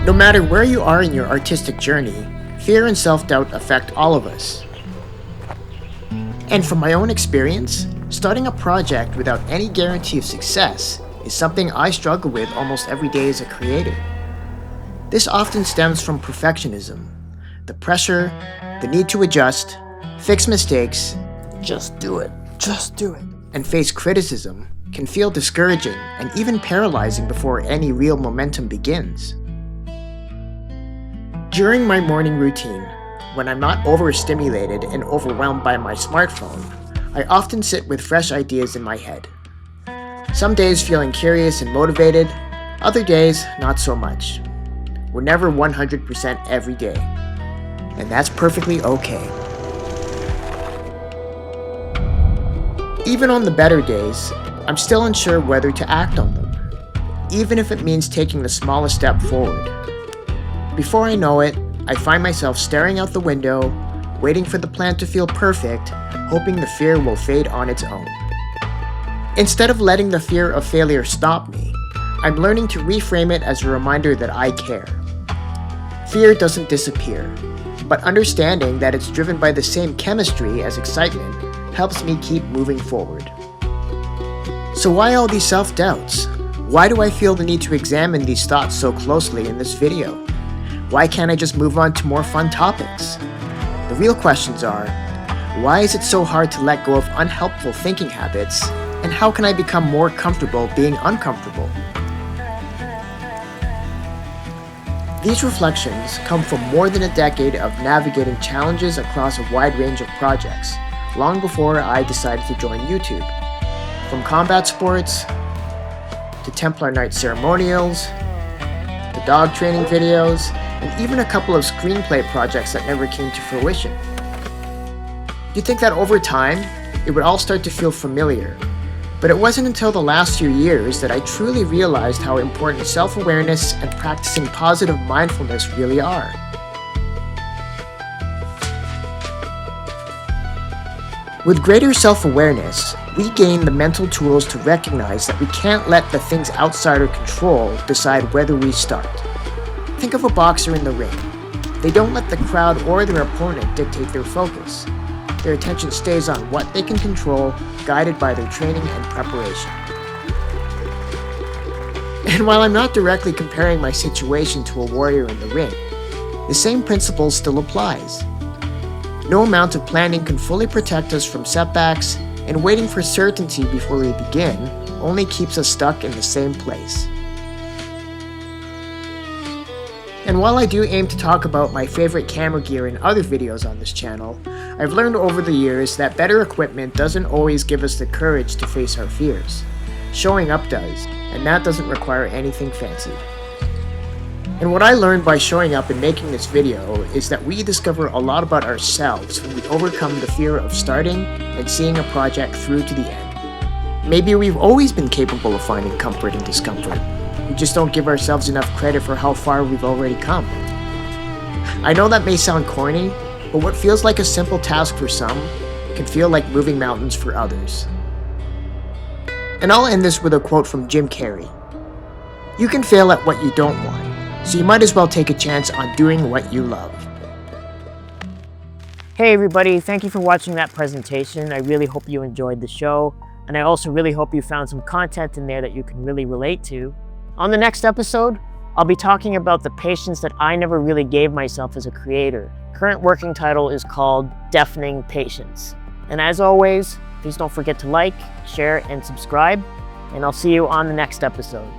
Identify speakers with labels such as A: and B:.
A: No matter where you are in your artistic journey, fear and self-doubt affect all of us. And from my own experience, starting a project without any guarantee of success is something I struggle with almost every day as a creator. This often stems from perfectionism, the pressure, the need to adjust, fix mistakes, just do it, and face criticism can feel discouraging and even paralyzing before any real momentum begins. During my morning routine, when I'm not overstimulated and overwhelmed by my smartphone, I often sit with fresh ideas in my head. Some days feeling curious and motivated, other days not so much. We're never 100% every day, and that's perfectly okay. Even on the better days, I'm still unsure whether to act on them, even if it means taking the smallest step forward. Before I know it, I find myself staring out the window, waiting for the plan to feel perfect, hoping the fear will fade on its own. Instead of letting the fear of failure stop me, I'm learning to reframe it as a reminder that I care. Fear doesn't disappear, but understanding that it's driven by the same chemistry as excitement helps me keep moving forward. So why all these self-doubts? Why do I feel the need to examine these thoughts so closely in this video? Why can't I just move on to more fun topics? The real questions are, why is it so hard to let go of unhelpful thinking habits, and how can I become more comfortable being uncomfortable? These reflections come from more than a decade of navigating challenges across a wide range of projects, long before I decided to join YouTube. From combat sports, to Templar Night ceremonials, to dog training videos, and even a couple of screenplay projects that never came to fruition. You'd think that over time, it would all start to feel familiar, but it wasn't until the last few years that I truly realized how important self-awareness and practicing positive mindfulness really are. With greater self-awareness, we gain the mental tools to recognize that we can't let the things outside our control decide whether we start. Think of a boxer in the ring. They don't let the crowd or their opponent dictate their focus. Their attention stays on what they can control, guided by their training and preparation. And while I'm not directly comparing my situation to a warrior in the ring, the same principle still applies. No amount of planning can fully protect us from setbacks, and waiting for certainty before we begin only keeps us stuck in the same place. And while I do aim to talk about my favorite camera gear in other videos on this channel, I've learned over the years that better equipment doesn't always give us the courage to face our fears. Showing up does, and that doesn't require anything fancy. And what I learned by showing up and making this video is that we discover a lot about ourselves when we overcome the fear of starting and seeing a project through to the end. Maybe we've always been capable of finding comfort in discomfort. We just don't give ourselves enough credit for how far we've already come. I know that may sound corny, but what feels like a simple task for some can feel like moving mountains for others. And I'll end this with a quote from Jim Carrey. You can fail at what you don't want, so you might as well take a chance on doing what you love. Hey everybody, thank you for watching that presentation. I really hope you enjoyed the show, and I also really hope you found some content in there that you can really relate to. On the next episode, I'll be talking about the patience that I never really gave myself as a creator. Current working title is called Deafening Patience. And as always, please don't forget to like, share, and subscribe, and I'll see you on the next episode.